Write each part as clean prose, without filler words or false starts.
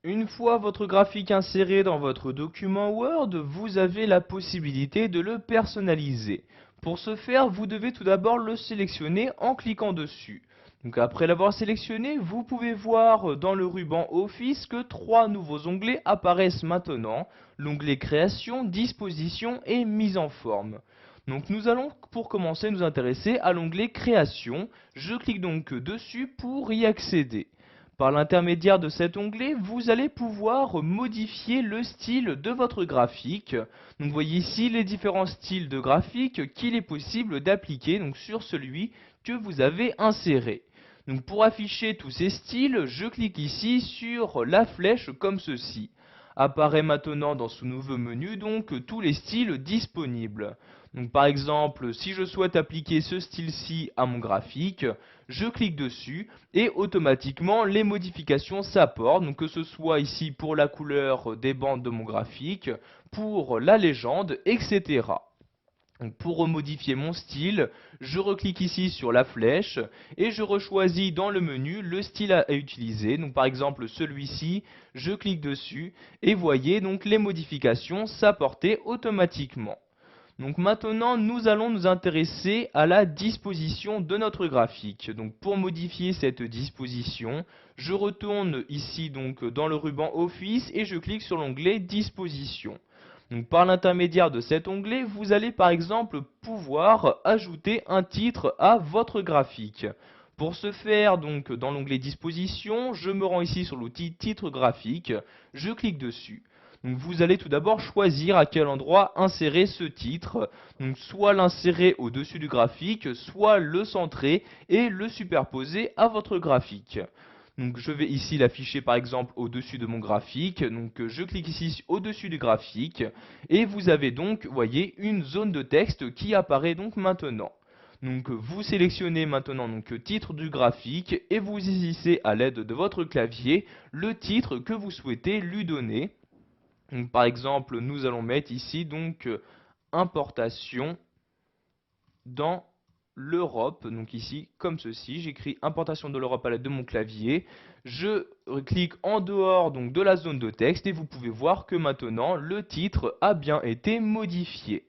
Une fois votre graphique inséré dans votre document Word, vous avez la possibilité de le personnaliser. Pour ce faire, vous devez tout d'abord le sélectionner en cliquant dessus. Donc après l'avoir sélectionné, vous pouvez voir dans le ruban Office que trois nouveaux onglets apparaissent maintenant. L'onglet Création, Disposition et Mise en forme. Donc nous allons pour commencer nous intéresser à l'onglet Création. Je clique donc dessus pour y accéder. Par l'intermédiaire de cet onglet, vous allez pouvoir modifier le style de votre graphique. Donc vous voyez ici les différents styles de graphique qu'il est possible d'appliquer sur celui que vous avez inséré. Donc pour afficher tous ces styles, je clique ici sur la flèche comme ceci. Apparaît maintenant dans ce nouveau menu tous les styles disponibles. Donc par exemple, si je souhaite appliquer ce style-ci à mon graphique, je clique dessus et automatiquement les modifications s'apportent, donc que ce soit ici pour la couleur des bandes de mon graphique, pour la légende, etc. Donc pour remodifier mon style, je reclique ici sur la flèche et je rechoisis dans le menu le style à utiliser. Donc par exemple celui-ci, je clique dessus et voyez donc les modifications s'apporter automatiquement. Donc maintenant, nous allons nous intéresser à la disposition de notre graphique. Donc pour modifier cette disposition, je retourne ici dans le ruban Office et je clique sur l'onglet Disposition. Donc par l'intermédiaire de cet onglet, vous allez par exemple pouvoir ajouter un titre à votre graphique. Pour ce faire, dans l'onglet Disposition, je me rends ici sur l'outil Titre graphique, je clique dessus. Donc vous allez tout d'abord choisir à quel endroit insérer ce titre. Donc soit l'insérer au-dessus du graphique, soit le centrer et le superposer à votre graphique. Donc je vais ici l'afficher par exemple au-dessus de mon graphique. Donc je clique ici au-dessus du graphique et vous avez voyez, une zone de texte qui apparaît maintenant. Donc vous sélectionnez maintenant titre du graphique et vous saisissez à l'aide de votre clavier le titre que vous souhaitez lui donner. Donc, par exemple, nous allons mettre ici importation dans l'Europe. Donc ici, comme ceci, j'écris importation de l'Europe à l'aide de mon clavier. Je clique en dehors de la zone de texte et vous pouvez voir que maintenant le titre a bien été modifié.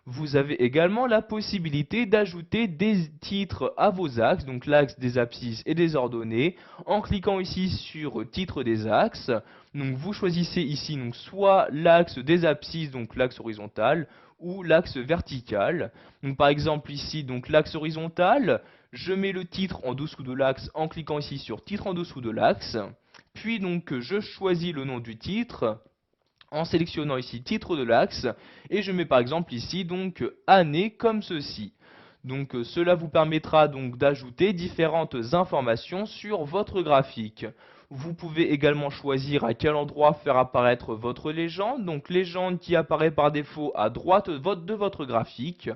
Vous avez également la possibilité d'ajouter des titres à vos axes, donc l'axe des abscisses et des ordonnées, en cliquant ici sur titre des axes. Donc vous choisissez ici soit l'axe des abscisses, donc l'axe horizontal, ou l'axe vertical. Donc par exemple ici, l'axe horizontal, je mets le titre en dessous de l'axe en cliquant ici sur titre en dessous de l'axe. Puis je choisis le nom du titre en sélectionnant ici titre de l'axe et je mets par exemple ici année comme ceci. Donc cela vous permettra d'ajouter différentes informations sur votre graphique. Vous pouvez également choisir à quel endroit faire apparaître votre légende, donc légende qui apparaît par défaut à droite de votre graphique.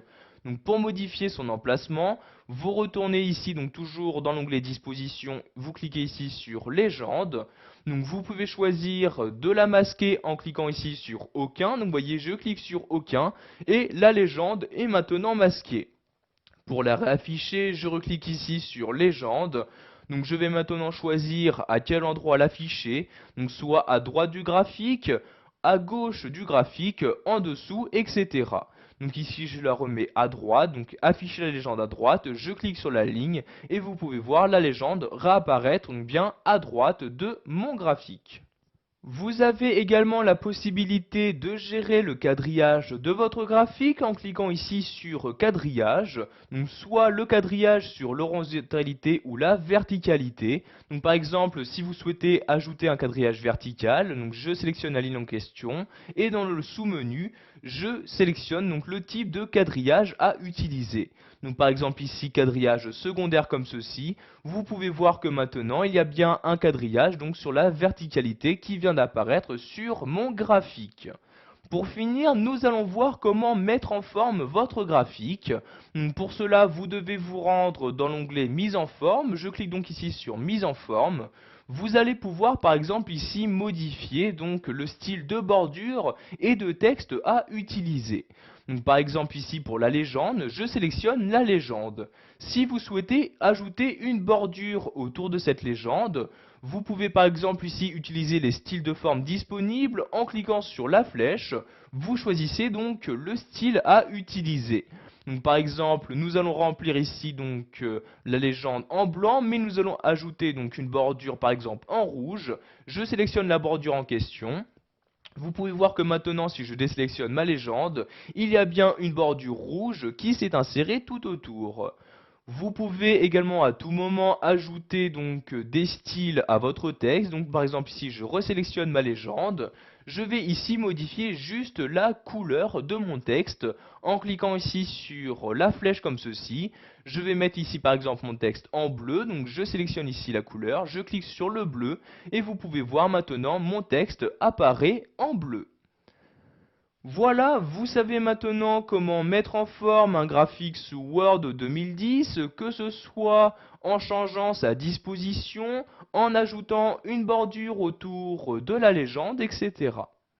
Donc pour modifier son emplacement, vous retournez ici toujours dans l'onglet disposition, vous cliquez ici sur légende. Donc vous pouvez choisir de la masquer en cliquant ici sur aucun. Donc vous voyez, je clique sur aucun et la légende est maintenant masquée. Pour la réafficher, je reclique ici sur légende. Donc je vais maintenant choisir à quel endroit l'afficher. Donc soit à droite du graphique, à gauche du graphique, en dessous, etc. Donc ici je la remets à droite, donc afficher la légende à droite, je clique sur la ligne et vous pouvez voir la légende réapparaître bien à droite de mon graphique. Vous avez également la possibilité de gérer le quadrillage de votre graphique en cliquant ici sur quadrillage, donc soit le quadrillage sur l'horizontalité ou la verticalité. Donc par exemple, si vous souhaitez ajouter un quadrillage vertical, je sélectionne la ligne en question et dans le sous-menu, je sélectionne le type de quadrillage à utiliser. Donc par exemple ici quadrillage secondaire comme ceci, vous pouvez voir que maintenant il y a bien un quadrillage sur la verticalité qui vient d'apparaître sur mon graphique. Pour finir, nous allons voir comment mettre en forme votre graphique. Pour cela, vous devez vous rendre dans l'onglet Mise en forme. Je clique ici sur Mise en forme. Vous allez pouvoir par exemple ici modifier le style de bordure et de texte à utiliser. Donc, par exemple ici pour la légende, je sélectionne la légende. Si vous souhaitez ajouter une bordure autour de cette légende, Vous pouvez par exemple ici utiliser les styles de forme disponibles en cliquant sur la flèche. Vous choisissez donc le style à utiliser. Donc par exemple, nous allons remplir ici donc la légende en blanc, mais nous allons ajouter donc une bordure par exemple en rouge. Je sélectionne la bordure en question. Vous pouvez voir que maintenant, si je désélectionne ma légende, il y a bien une bordure rouge qui s'est insérée tout autour. Vous pouvez également à tout moment ajouter donc des styles à votre texte. Donc par exemple ici je resélectionne ma légende. Je vais ici modifier juste la couleur de mon texte en cliquant ici sur la flèche comme ceci. Je vais mettre ici par exemple mon texte en bleu. Donc je sélectionne ici la couleur, je clique sur le bleu et vous pouvez voir maintenant mon texte apparaît en bleu. Voilà, vous savez maintenant comment mettre en forme un graphique sous Word 2010, que ce soit en changeant sa disposition, en ajoutant une bordure autour de la légende, etc.